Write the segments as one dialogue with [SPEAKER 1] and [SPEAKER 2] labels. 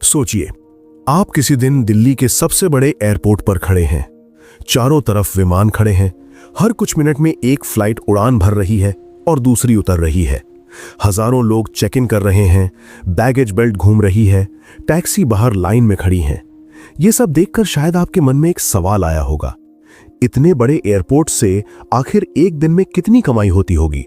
[SPEAKER 1] सोचिए, आप किसी दिन दिल्ली के सबसे बड़े एयरपोर्ट पर खड़े हैं। चारों तरफ विमान खड़े हैं। हर कुछ मिनट में एक फ्लाइट उड़ान भर रही है और दूसरी उतर रही है। हजारों लोग चेक इन कर रहे हैं, बैगेज बेल्ट घूम रही है, टैक्सी बाहर लाइन में खड़ी है। यह सब देखकर शायद आपके मन में एक सवाल आया होगा, इतने बड़े एयरपोर्ट से आखिर एक दिन में कितनी कमाई होती होगी?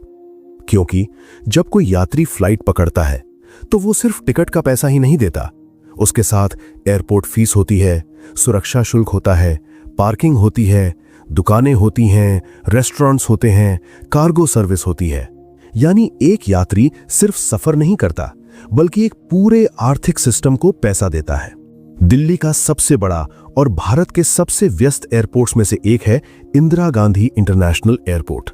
[SPEAKER 1] क्योंकि जब कोई यात्री फ्लाइट पकड़ता है तो वो सिर्फ टिकट का पैसा ही नहीं देता, उसके साथ एयरपोर्ट फीस होती है, सुरक्षा शुल्क होता है, पार्किंग होती है, दुकानें होती हैं, रेस्टोरेंट्स होते हैं, कार्गो सर्विस होती है। यानी एक यात्री सिर्फ सफर नहीं करता बल्कि एक पूरे आर्थिक सिस्टम को पैसा देता है। दिल्ली का सबसे बड़ा और भारत के सबसे व्यस्त एयरपोर्ट्स में से एक है इंदिरा गांधी इंटरनेशनल एयरपोर्ट।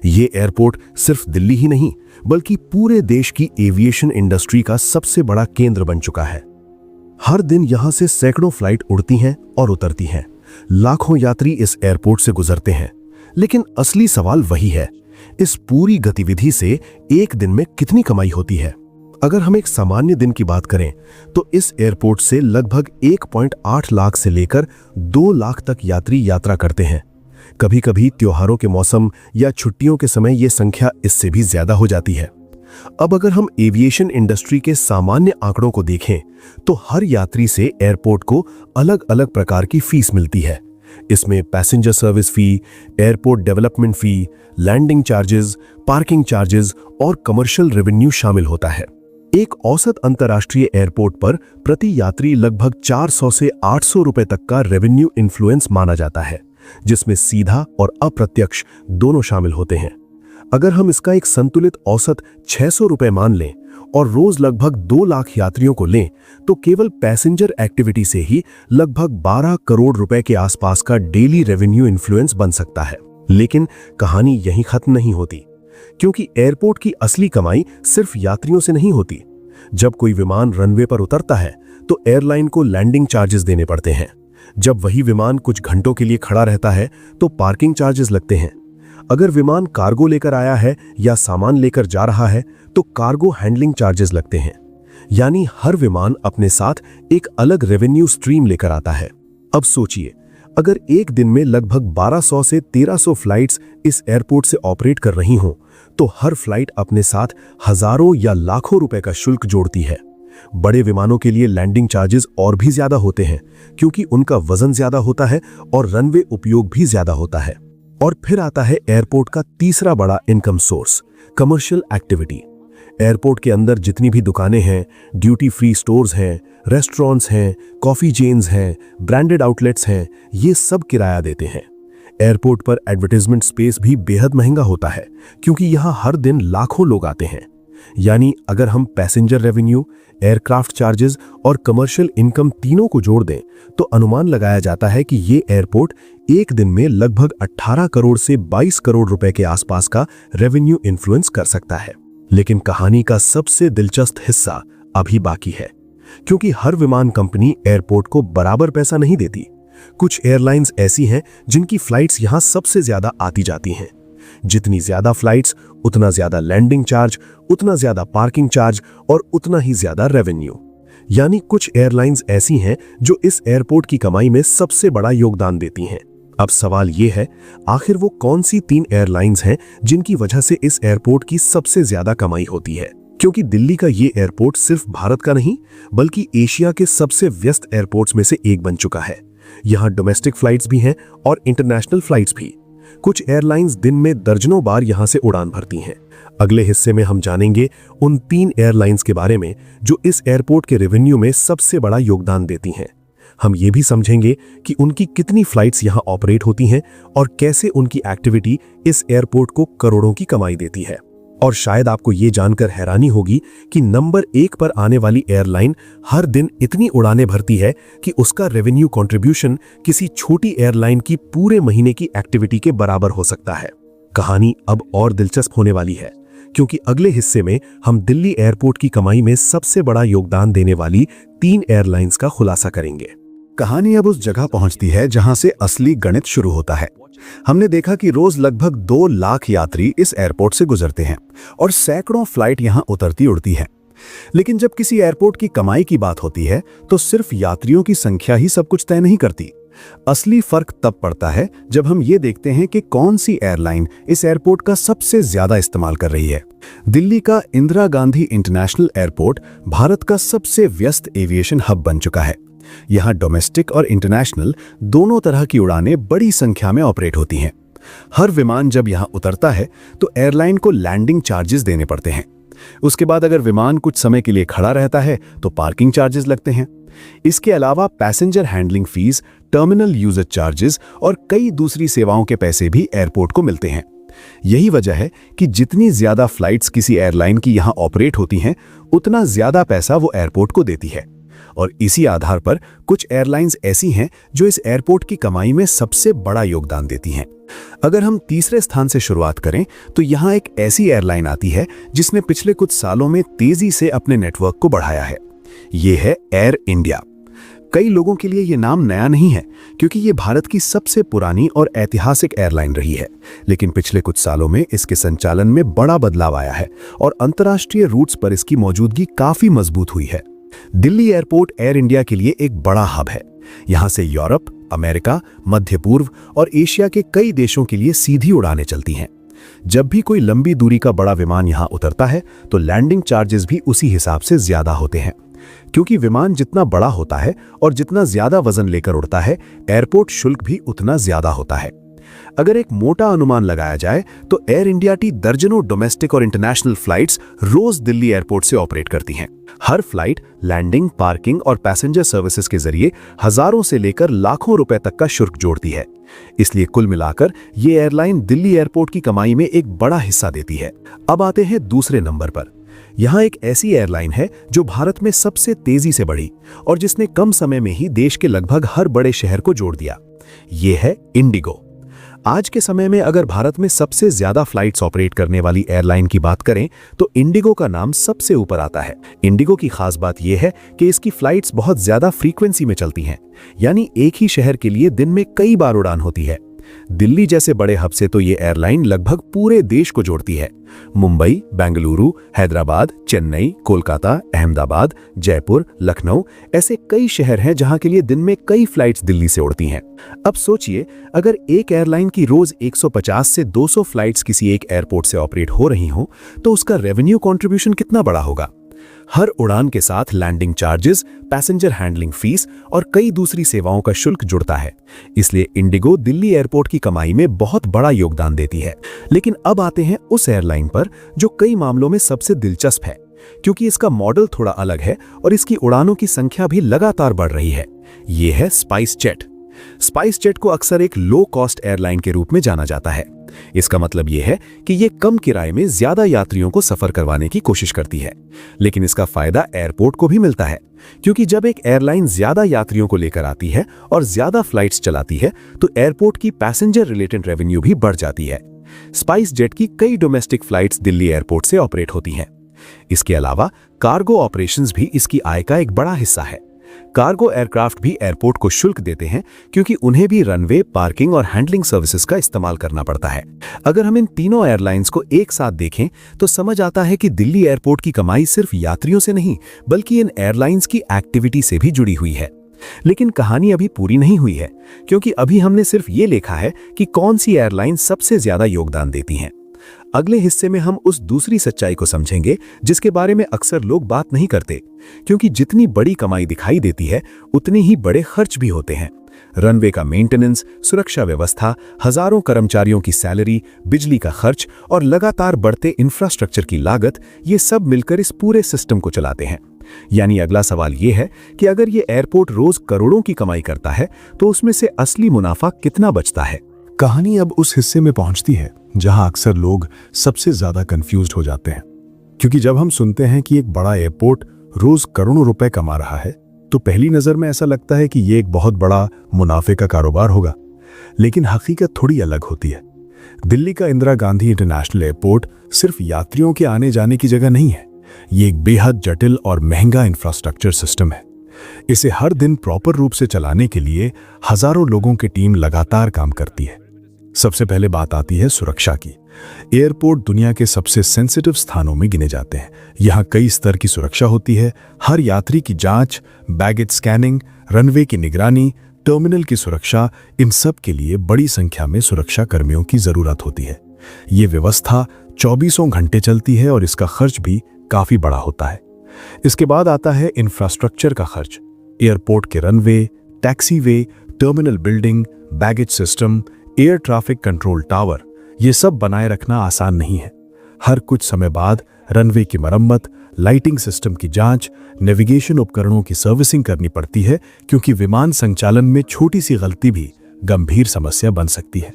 [SPEAKER 1] ये एयरपोर्ट सिर्फ दिल्ली ही नहीं बल्कि पूरे देश की एविएशन इंडस्ट्री का सबसे बड़ा केंद्र बन चुका है। हर दिन यहां से सैकड़ों फ्लाइट उड़ती हैं और उतरती हैं। लाखों यात्री इस एयरपोर्ट से गुजरते हैं। लेकिन असली सवाल वही है, इस पूरी गतिविधि से एक दिन में कितनी कमाई होती है? अगर हम एक सामान्य दिन की बात करें तो इस एयरपोर्ट से लगभग 1.8 लाख से लेकर 2 लाख तक यात्री यात्रा करते हैं। कभी कभी त्योहारों के मौसम या छुट्टियों के समय यह संख्या इससे भी ज्यादा हो जाती है। अब अगर हम एविएशन इंडस्ट्री के सामान्य आंकड़ों को देखें तो हर यात्री से एयरपोर्ट को अलग अलग प्रकार की फीस मिलती है। इसमें passenger service fee, airport development fee, landing charges, parking charges और कमर्शियल रेवेन्यू शामिल होता है। एक औसत अंतर्राष्ट्रीय एयरपोर्ट पर प्रति यात्री लगभग 400 से 800 रुपए तक का रेवेन्यू इन्फ्लुएंस माना जाता है, जिसमें सीधा और अप्रत्यक्ष दोनों शामिल होते हैं। अगर हम इसका एक संतुलित औसत 600 रुपए मान लें और रोज लगभग 2 लाख यात्रियों को लें तो केवल पैसेंजर एक्टिविटी से ही लगभग 12 करोड़ रुपए के आसपास का डेली रेवेन्यू इन्फ्लुएंस बन सकता है। लेकिन कहानी यहीं खत्म नहीं होती, क्योंकि एयरपोर्ट की असली कमाई सिर्फ यात्रियों से नहीं होती। जब कोई विमान रनवे पर उतरता है तो एयरलाइन को लैंडिंग चार्जेस देने पड़ते हैं। जब वही विमान कुछ घंटों के लिए खड़ा रहता है तो पार्किंग चार्जेस लगते हैं। अगर विमान कार्गो लेकर आया है या सामान लेकर जा रहा है तो कार्गो हैंडलिंग चार्जेस लगते हैं। यानी हर विमान अपने साथ एक अलग रेवेन्यू स्ट्रीम लेकर आता है। अब सोचिए, अगर एक दिन में लगभग 1200 से 1300 फ्लाइट्स इस एयरपोर्ट से ऑपरेट कर रही हों तो हर फ्लाइट अपने साथ हजारों या लाखों रुपए का शुल्क जोड़ती है। बड़े विमानों के लिए लैंडिंग चार्जेस और भी ज्यादा होते हैं, क्योंकि उनका वजन ज्यादा होता है और रनवे उपयोग भी ज्यादा होता है। और फिर आता है एयरपोर्ट का तीसरा बड़ा income source, commercial activity. Airport के अंदर जितनी भी दुकानें हैं, ड्यूटी फ्री स्टोर्स हैं, रेस्टोरेंट्स हैं, कॉफी चेन्स हैं, ब्रांडेड आउटलेट्स हैं, ये सब किराया देते हैं। एयरपोर्ट पर एडवर्टाइजमेंट स्पेस भी बेहद महंगा होता है, क्योंकि यहां हर दिन लाखों लोग आते हैं। यानी अगर हम पैसेंजर रेवेन्यू, एयरक्राफ्ट चार्जेस और कमर्शियल इनकम तीनों को जोड़ दें तो अनुमान लगाया जाता है कि ये एयरपोर्ट एक दिन में लगभग 18 करोड़ से 22 करोड़ रुपए के आसपास का रेवेन्यू इन्फ्लुएंस कर सकता है। लेकिन कहानी का सबसे दिलचस्प हिस्सा अभी बाकी है, क्योंकि हर विमान कंपनी एयरपोर्ट को बराबर पैसा नहीं देती। कुछ एयरलाइंस ऐसी हैं जिनकी फ्लाइट्स यहां सबसे ज्यादा आती जाती हैं। जितनी ज्यादा फ्लाइट्स, उतना ज्यादा लैंडिंग चार्ज, उतना ज्यादा पार्किंग चार्ज और उतना ही ज्यादा रेवेन्यू। यानी कुछ एयरलाइंस ऐसी हैं जो इस एयरपोर्ट की कमाई में सबसे बड़ा योगदान देती हैं। अब सवाल यह है, आखिर वो कौन सी 3 एयरलाइंस हैं जिनकी वजह से इस एयरपोर्ट की सबसे ज्यादा कमाई होती है? क्योंकि दिल्ली का ये एयरपोर्ट सिर्फ भारत का नहीं बल्कि एशिया के सबसे व्यस्त एयरपोर्ट्स में से एक बन चुका है। यहाँ डोमेस्टिक फ्लाइट्स भी हैं और इंटरनेशनल फ्लाइट्स भी। कुछ एयरलाइंस दिन में दर्जनों बार यहां से उड़ान भरती हैं। अगले हिस्से में हम जानेंगे उन 3 एयरलाइंस के बारे में जो इस एयरपोर्ट के रेवेन्यू में सबसे बड़ा योगदान देती हैं। हम ये भी समझेंगे कि उनकी कितनी फ्लाइट्स यहां ऑपरेट होती हैं और कैसे उनकी एक्टिविटी इस एयरपोर्ट को करोड़ों की कमाई देती है। और शायद आपको ये जानकर हैरानी होगी कि नंबर 1 पर आने वाली एयरलाइन हर दिन इतनी उड़ानें भरती है कि उसका रेवेन्यू कंट्रीब्यूशन किसी छोटी एयरलाइन की पूरे महीने की एक्टिविटी के बराबर हो सकता है। कहानी अब और दिलचस्प होने वाली है, क्योंकि अगले हिस्से में हम दिल्ली एयरपोर्ट की कमाई में सबसे बड़ा योगदान देने वाली 3 एयरलाइंस का खुलासा करेंगे।
[SPEAKER 2] कहानी अब उस जगह पहुंचती है जहां से असली गणित शुरू होता है। हमने देखा कि रोज लगभग 2 लाख यात्री इस एयरपोर्ट से गुजरते हैं और सैकड़ों फ्लाइट यहां उतरती उड़ती है। लेकिन जब किसी एयरपोर्ट की कमाई की बात होती है तो सिर्फ यात्रियों की संख्या ही सब कुछ तय नहीं करती। असली फर्क तब पड़ता है जब हम ये देखते हैं कि कौन सी एयरलाइन इस एयरपोर्ट का सबसे ज्यादा इस्तेमाल कर रही है। दिल्ली का इंदिरा गांधी इंटरनेशनल एयरपोर्ट भारत का सबसे व्यस्त एविएशन हब बन चुका है। यहाँ डोमेस्टिक और इंटरनेशनल दोनों तरह की उड़ानें बड़ी संख्या में ऑपरेट होती हैं। हर विमान जब यहाँ उतरता है तो एयरलाइन को लैंडिंग चार्जेस देने पड़ते हैं। उसके बाद अगर विमान कुछ समय के लिए खड़ा रहता है तो पार्किंग चार्जेस लगते हैं। इसके अलावा passenger handling fees, terminal user charges और कई दूसरी सेवाओं के पैसे भी एयरपोर्ट को मिलते हैं। यही वजह है कि जितनी ज्यादा फ्लाइट्स किसी एयरलाइन की यहाँ ऑपरेट होती हैं, उतना ज्यादा पैसा वो एयरपोर्ट को देती है। और इसी आधार पर कुछ एयरलाइंस ऐसी हैं जो इस एयरपोर्ट की कमाई में सबसे बड़ा योगदान देती हैं। अगर हम तीसरे स्थान से शुरुआत करें तो यहाँ एक ऐसी एयरलाइन आती है जिसने पिछले कुछ सालों में तेजी से अपने नेटवर्क को बढ़ाया है। ये है एयर इंडिया। कई लोगों के लिए ये नाम नया नहीं है क्योंकि ये भारत की सबसे पुरानी और ऐतिहासिक एयरलाइन रही है, लेकिन पिछले कुछ सालों में इसके संचालन में बड़ा बदलाव आया है और अंतर्राष्ट्रीय रूट्स पर इसकी मौजूदगी काफी मजबूत हुई है। दिल्ली एयरपोर्ट एयर इंडिया के लिए एक बड़ा हब है। यहाँ से यूरोप, अमेरिका, मध्य पूर्व और एशिया के कई देशों के लिए सीधी उड़ानें चलती हैं। जब भी कोई लंबी दूरी का बड़ा विमान यहाँ उतरता है तो लैंडिंग चार्जेस भी उसी हिसाब से ज्यादा होते हैं। क्योंकि विमान जितना बड़ा होता है और जितना ज्यादा वजन लेकर उड़ता है, एयरपोर्ट शुल्क भी उतना ज्यादा होता है। अगर एक मोटा अनुमान लगाया जाए तो एयर इंडिया की दर्जनों डोमेस्टिक और इंटरनेशनल फ्लाइट्स रोज दिल्ली एयरपोर्ट से ऑपरेट करती हैं। हर फ्लाइट लैंडिंग, पार्किंग और पैसेंजर सर्विसेज के जरिए हजारों से लेकर लाखों रुपए तक का शुल्क जोड़ती है। इसलिए कुल मिलाकर ये एयरलाइन दिल्ली एयरपोर्ट की कमाई में एक बड़ा हिस्सा देती है। अब आते हैं दूसरे नंबर पर। यहाँ एक ऐसी एयरलाइन है जो भारत में सबसे तेजी से बढ़ी और जिसने कम समय में ही देश के लगभग हर बड़े शहर को जोड़ दिया। ये है इंडिगो। आज के समय में अगर भारत में सबसे ज्यादा फ्लाइट्स ऑपरेट करने वाली एयरलाइन की बात करें तो इंडिगो का नाम सबसे ऊपर आता है। इंडिगो की खास बात यह है कि इसकी फ्लाइट्स बहुत ज्यादा फ्रीक्वेंसी में चलती हैं, यानी एक ही शहर के लिए दिन में कई बार उड़ान होती है। दिल्ली जैसे बड़े हब से तो ये एयरलाइन लगभग पूरे देश को जोड़ती है। मुंबई, बेंगलुरु, हैदराबाद, चेन्नई, कोलकाता, अहमदाबाद, जयपुर, लखनऊ ऐसे कई शहर हैं जहां के लिए दिन में कई फ्लाइट्स दिल्ली से उड़ती हैं। अब सोचिए, अगर एक एयरलाइन की रोज 150 से 200 फ्लाइट्स किसी एक एयरपोर्ट से ऑपरेट हो रही हों तो उसका रेवेन्यू कंट्रीब्यूशन कितना बड़ा होगा। हर उड़ान के साथ landing charges, passenger handling fees और कई दूसरी सेवाओं का शुल्क जुड़ता है। इसलिए इंडिगो दिल्ली एयरपोर्ट की कमाई में बहुत बड़ा योगदान देती है। लेकिन अब आते हैं उस एयरलाइन पर जो कई मामलों में सबसे दिलचस्प है, क्योंकि इसका मॉडल थोड़ा अलग है और इसकी उड़ानों की संख्या भी लगातार बढ़ रही है। ये है स्पाइस जेट। स्पाइस जेट को अक्सर एक लो कॉस्ट एयरलाइन के रूप में जाना जाता है। इसका मतलब यह है कि यह कम किराए में ज्यादा यात्रियों को सफर करवाने की कोशिश करती है। लेकिन इसका फायदा एयरपोर्ट को भी मिलता है, क्योंकि जब एक एयरलाइन ज्यादा यात्रियों को लेकर आती है और ज्यादा फ्लाइट्स चलाती है तो एयरपोर्ट की पैसेंजर रिलेटेड रेवेन्यू भी बढ़ जाती है। स्पाइस जेट की कई डोमेस्टिक फ्लाइट्स दिल्ली एयरपोर्ट से ऑपरेट होती हैं। इसके अलावा कार्गो ऑपरेशंस भी इसकी आय का एक बड़ा हिस्सा है। कार्गो एयरक्राफ्ट भी एयरपोर्ट को शुल्क देते हैं क्योंकि उन्हें भी रनवे, पार्किंग और हैंडलिंग सर्विसेज का इस्तेमाल करना पड़ता है। अगर हम इन तीनों एयरलाइंस को एक साथ देखें तो समझ आता है कि दिल्ली एयरपोर्ट की कमाई सिर्फ यात्रियों से नहीं बल्कि इन एयरलाइंस की एक्टिविटी से भी जुड़ी हुई है। लेकिन कहानी अभी पूरी नहीं हुई है, क्योंकि अभी हमने सिर्फ ये लिखा है कि कौन सी एयरलाइन सबसे ज्यादा योगदान देती हैं। अगले हिस्से में हम उस दूसरी सच्चाई को समझेंगे जिसके बारे में अक्सर लोग बात नहीं करते, क्योंकि जितनी बड़ी कमाई दिखाई देती है उतने ही बड़े खर्च भी होते हैं। रनवे का मेंटेनेंस, सुरक्षा व्यवस्था, हजारों कर्मचारियों की सैलरी, बिजली का खर्च और लगातार बढ़ते इंफ्रास्ट्रक्चर की लागत, ये सब मिलकर इस पूरे सिस्टम को चलाते हैं। यानी अगला सवाल यह है कि अगर ये एयरपोर्ट रोज करोड़ों की कमाई करता है तो उसमें से असली मुनाफा कितना बचता है।
[SPEAKER 1] कहानी अब उस हिस्से में पहुंचती है जहां अक्सर लोग सबसे ज्यादा कंफ्यूज्ड हो जाते हैं, क्योंकि जब हम सुनते हैं कि एक बड़ा एयरपोर्ट रोज करोड़ों रुपए कमा रहा है तो पहली नजर में ऐसा लगता है कि ये एक बहुत बड़ा मुनाफे का कारोबार होगा। लेकिन हकीकत थोड़ी अलग होती है। दिल्ली का इंदिरा गांधी इंटरनेशनल एयरपोर्ट सिर्फ यात्रियों के आने जाने की जगह नहीं है, ये एक बेहद जटिल और महंगा इंफ्रास्ट्रक्चर सिस्टम है। इसे हर दिन प्रॉपर रूप से चलाने के लिए हजारों लोगों की टीम लगातार काम करती है। सबसे पहले बात आती है सुरक्षा की।
[SPEAKER 2] एयरपोर्ट दुनिया के सबसे सेंसिटिव स्थानों में गिने जाते हैं। यहाँ कई स्तर की सुरक्षा होती है। हर यात्री की जांच, बैगेज स्कैनिंग, रनवे की निगरानी, टर्मिनल की सुरक्षा, इन सब के लिए बड़ी संख्या में सुरक्षा कर्मियों की जरूरत होती है। ये व्यवस्था 24 घंटे चलती है और इसका खर्च भी काफी बड़ा होता है। इसके बाद आता है इंफ्रास्ट्रक्चर का खर्च। एयरपोर्ट के runway, taxiway, terminal building, baggage system, air traffic control tower, ये सब बनाए रखना आसान नहीं है। हर कुछ समय बाद रनवे की मरम्मत, लाइटिंग सिस्टम की जांच, नेविगेशन उपकरणों की सर्विसिंग करनी पड़ती है, क्योंकि विमान संचालन में छोटी सी गलती भी गंभीर समस्या बन सकती है।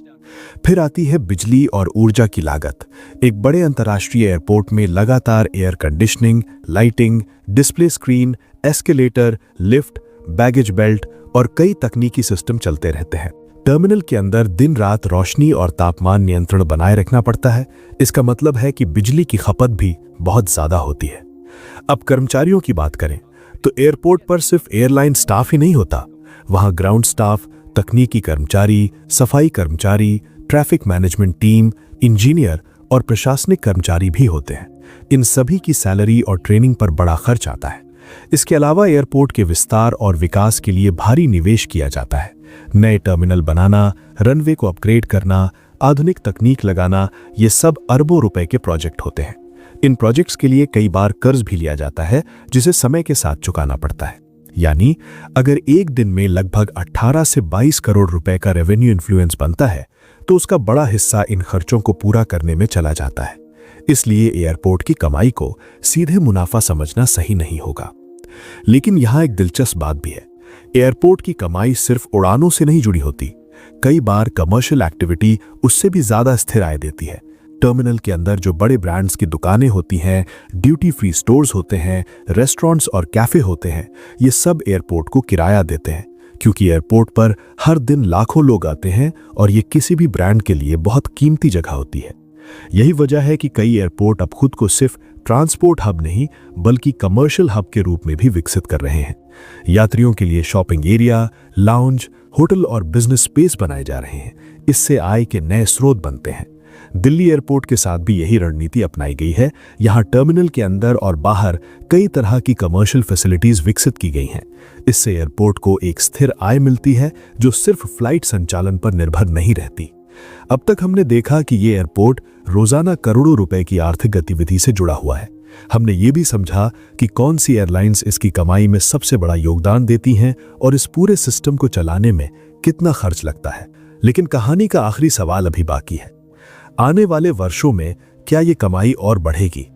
[SPEAKER 2] फिर आती है बिजली और ऊर्जा की लागत। एक बड़े अंतर्राष्ट्रीय एयरपोर्ट में लगातार air conditioning, lighting, display screen, escalator, lift, baggage belt और कई तकनीकी सिस्टम चलते रहते हैं। टर्मिनल के अंदर दिन रात रोशनी और तापमान नियंत्रण बनाए रखना पड़ता है। इसका मतलब है कि बिजली की खपत भी बहुत ज्यादा होती है। अब कर्मचारियों की बात करें तो एयरपोर्ट पर सिर्फ एयरलाइन स्टाफ ही नहीं होता। वहां ग्राउंड स्टाफ, तकनीकी कर्मचारी, सफाई कर्मचारी, ट्रैफिक मैनेजमेंट टीम, इंजीनियर और प्रशासनिक कर्मचारी भी होते हैं। इन सभी की सैलरी और ट्रेनिंग पर बड़ा खर्च आता है। इसके अलावा एयरपोर्ट के विस्तार और विकास के लिए भारी निवेश किया जाता है। नए टर्मिनल बनाना, रनवे को अपग्रेड करना, आधुनिक तकनीक लगाना, ये सब अरबों रुपए के प्रोजेक्ट होते हैं। इन प्रोजेक्ट्स के लिए कई बार कर्ज भी लिया जाता है, जिसे समय के साथ चुकाना पड़ता है। यानी अगर एक दिन में लगभग 18 से 22 करोड़ रुपए का रेवेन्यू इन्फ्लुएंस बनता है, तो उसका बड़ा हिस्सा इन खर्चों को पूरा करने में चला जाता है। इसलिए एयरपोर्ट की कमाई को सीधे मुनाफा समझना सही नहीं होगा। लेकिन यहां एक दिलचस्प बात भी है। एयरपोर्ट की कमाई सिर्फ उड़ानों से नहीं जुड़ी होती। कई बार कमर्शियल एक्टिविटी उससे भी ज्यादा स्थिर आय देती है। टर्मिनल के अंदर जो बड़े ब्रांड्स की दुकानें होती हैं, ड्यूटी फ्री स्टोर्स होते हैं, रेस्टोरेंट्स और कैफे होते हैं, ये सब एयरपोर्ट को किराया देते हैं, क्योंकि एयरपोर्ट पर हर दिन लाखों लोग आते हैं और ये किसी भी ब्रांड के लिए बहुत कीमती जगह होती है। यही वजह है कि कई एयरपोर्ट अब खुद को सिर्फ ट्रांसपोर्ट हब नहीं बल्कि कमर्शियल हब के रूप में भी विकसित कर रहे हैं। यात्रियों के लिए शॉपिंग एरिया, लाउंज, होटल और बिजनेस स्पेस बनाए जा रहे हैं। इससे आय के नए स्रोत बनते हैं। दिल्ली एयरपोर्ट के साथ भी यही रणनीति अपनाई गई है। यहाँ टर्मिनल के अंदर और बाहर कई तरह की कमर्शियल फैसिलिटीज विकसित की गई हैं। इससे एयरपोर्ट को एक स्थिर आय मिलती है जो सिर्फ फ्लाइट संचालन पर निर्भर नहीं रहती। अब तक हमने देखा कि ये एयरपोर्ट रोजाना करोड़ों रुपए की आर्थिक गतिविधि से जुड़ा हुआ है। हमने ये भी समझा कि कौन सी एयरलाइंस इसकी कमाई में सबसे बड़ा योगदान देती हैं और इस पूरे सिस्टम को चलाने में कितना खर्च लगता है। लेकिन कहानी का आखिरी सवाल अभी बाकी है। आने वाले वर्षों में क्या ये कमाई और बढ़ेगी?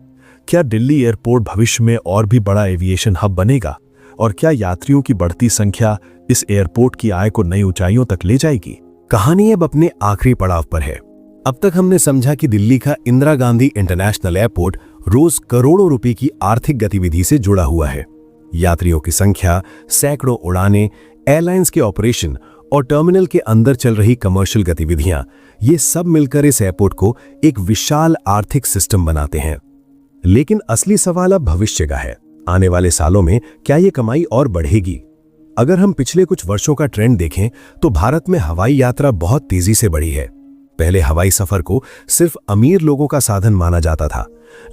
[SPEAKER 2] क्या दिल्ली एयरपोर्ट भविष्य में और भी बड़ा एविएशन हब बनेगा? और क्या यात्रियों की बढ़ती संख्या इस एयरपोर्ट की आय को नई ऊंचाइयों तक ले जाएगी?
[SPEAKER 1] कहानी अब अपने आखिरी पड़ाव पर है। अब तक हमने समझा कि दिल्ली का इंदिरा गांधी इंटरनेशनल एयरपोर्ट रोज करोड़ों रुपए की आर्थिक गतिविधि से जुड़ा हुआ है। यात्रियों की संख्या, सैकड़ों उड़ानें, एयरलाइंस के ऑपरेशन और टर्मिनल के अंदर चल रही कमर्शियल गतिविधियां, ये सब मिलकर इस एयरपोर्ट को एक विशाल आर्थिक सिस्टम बनाते हैं। लेकिन असली सवाल अब भविष्य का है। आने वाले सालों में क्या ये कमाई और बढ़ेगी? अगर हम पिछले कुछ वर्षों का ट्रेंड देखें तो भारत में हवाई यात्रा बहुत तेजी से बढ़ी है। पहले हवाई सफर को सिर्फ अमीर लोगों का साधन माना जाता था,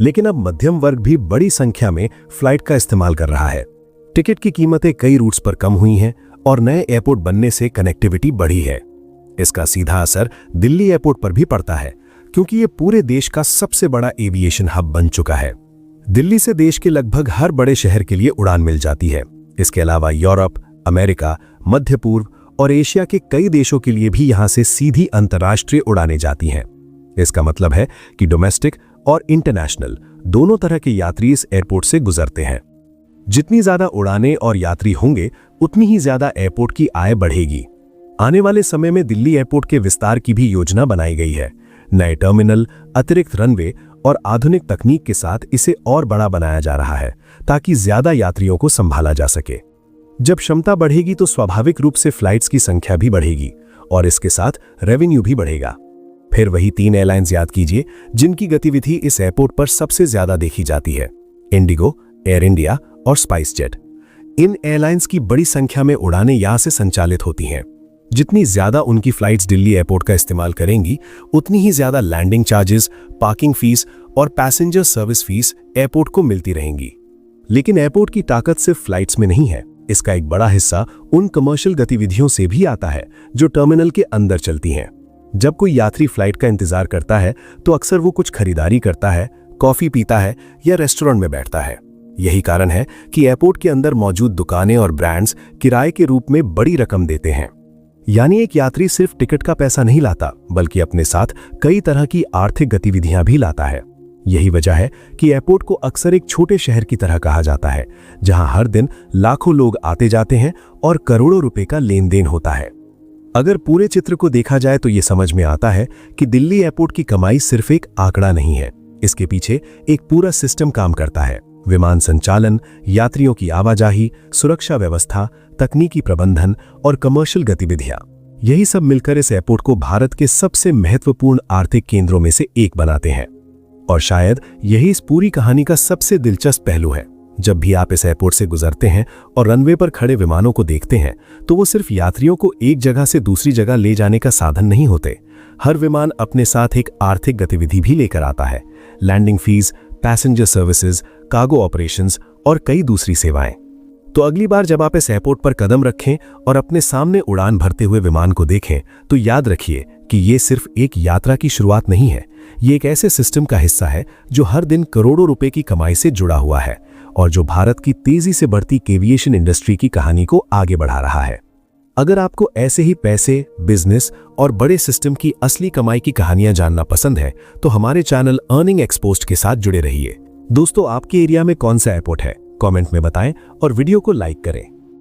[SPEAKER 1] लेकिन अब मध्यम वर्ग भी बड़ी संख्या में फ्लाइट का इस्तेमाल कर रहा है। टिकट की कीमतें कई रूट्स पर कम हुई हैं और नए एयरपोर्ट बनने से कनेक्टिविटी बढ़ी है। इसका सीधा असर दिल्ली एयरपोर्ट पर भी पड़ता है, क्योंकि ये पूरे देश का सबसे बड़ा एविएशन हब बन चुका है। दिल्ली से देश के लगभग हर बड़े शहर के लिए उड़ान मिल जाती है। इसके अलावा यूरोप, अमेरिका, मध्य पूर्व और एशिया के कई देशों के लिए भी यहां से सीधी अंतर्राष्ट्रीय उड़ानें जाती हैं। इसका मतलब है कि डोमेस्टिक और इंटरनेशनल दोनों तरह के यात्री इस एयरपोर्ट से गुजरते हैं। जितनी ज्यादा उड़ानें और यात्री होंगे, उतनी ही ज्यादा एयरपोर्ट की आय बढ़ेगी। आने वाले समय में दिल्ली एयरपोर्ट के विस्तार की भी योजना बनाई गई है। नए टर्मिनल, अतिरिक्त रनवे और आधुनिक तकनीक के साथ इसे और बड़ा बनाया जा रहा है, ताकि ज्यादा यात्रियों को संभाला जा सके। जब क्षमता बढ़ेगी तो स्वाभाविक रूप से फ्लाइट्स की संख्या भी बढ़ेगी और इसके साथ रेवेन्यू भी बढ़ेगा। फिर वही 3 एयरलाइंस याद कीजिए जिनकी गतिविधि इस एयरपोर्ट पर सबसे ज्यादा देखी जाती है: इंडिगो, एयर इंडिया और स्पाइस जेट। इन एयरलाइंस की बड़ी संख्या में उड़ानें यहां से संचालित होती हैं। जितनी ज्यादा उनकी फ्लाइट्स दिल्ली एयरपोर्ट का इस्तेमाल करेंगी, उतनी ही ज्यादा लैंडिंग चार्जेस, पार्किंग फीस और पैसेंजर सर्विस फीस एयरपोर्ट को मिलती रहेंगी। लेकिन एयरपोर्ट की ताकत सिर्फ फ्लाइट्स में नहीं है। इसका एक बड़ा हिस्सा उन कमर्शियल गतिविधियों से भी आता है जो टर्मिनल के अंदर चलती हैं। जब कोई यात्री फ्लाइट का इंतजार करता है तो अक्सर वो कुछ खरीदारी करता है, कॉफी पीता है या रेस्टोरेंट में बैठता है। यही कारण है कि एयरपोर्ट के अंदर मौजूद दुकानें और ब्रांड्स किराए के रूप में बड़ी रकम देते हैं। यानी एक यात्री सिर्फ टिकट का पैसा नहीं लाता, बल्कि अपने साथ कई तरह की आर्थिक गतिविधियां भी लाता है। यही वजह है कि एयरपोर्ट को अक्सर एक छोटे शहर की तरह कहा जाता है, जहां हर दिन लाखों लोग आते जाते हैं और करोड़ों रुपए का लेन देन होता है। अगर पूरे चित्र को देखा जाए तो ये समझ में आता है कि दिल्ली एयरपोर्ट की कमाई सिर्फ एक आंकड़ा नहीं है। इसके पीछे एक पूरा सिस्टम काम करता है। विमान संचालन, यात्रियों की आवाजाही, सुरक्षा व्यवस्था, तकनीकी प्रबंधन और कमर्शियल गतिविधियां, यही सब मिलकर इस एयरपोर्ट को भारत के सबसे महत्वपूर्ण आर्थिक केंद्रों में से एक बनाते हैं। और शायद यही इस पूरी कहानी का सबसे दिलचस्प पहलू है। जब भी आप इस एयरपोर्ट से गुजरते हैं और रनवे पर खड़े विमानों को देखते हैं, तो वो सिर्फ यात्रियों को एक जगह से दूसरी जगह ले जाने का साधन नहीं होते। हर विमान अपने साथ एक आर्थिक गतिविधि भी लेकर आता है। Landing fees, passenger services, cargo operations और कई दूसरी सेवाएं। तो अगली बार जब आप इस एयरपोर्ट पर कदम रखें और अपने सामने उड़ान भरते हुए विमान को देखें, तो याद रखिए कि ये सिर्फ एक यात्रा की शुरुआत नहीं है। ये एक ऐसे सिस्टम का हिस्सा है जो हर दिन करोड़ों रुपए की कमाई से जुड़ा हुआ है और जो भारत की तेजी से बढ़ती एविएशन इंडस्ट्री की कहानी को आगे बढ़ा रहा है। अगर आपको ऐसे ही पैसे, बिजनेस और बड़े सिस्टम की असली कमाई की कहानियां जानना पसंद है, तो हमारे चैनल अर्निंग एक्सपोज्ड के साथ जुड़े रहिए। दोस्तों, आपके एरिया में कौन सा एयरपोर्ट है? कमेंट में बताएं और वीडियो को लाइक करें।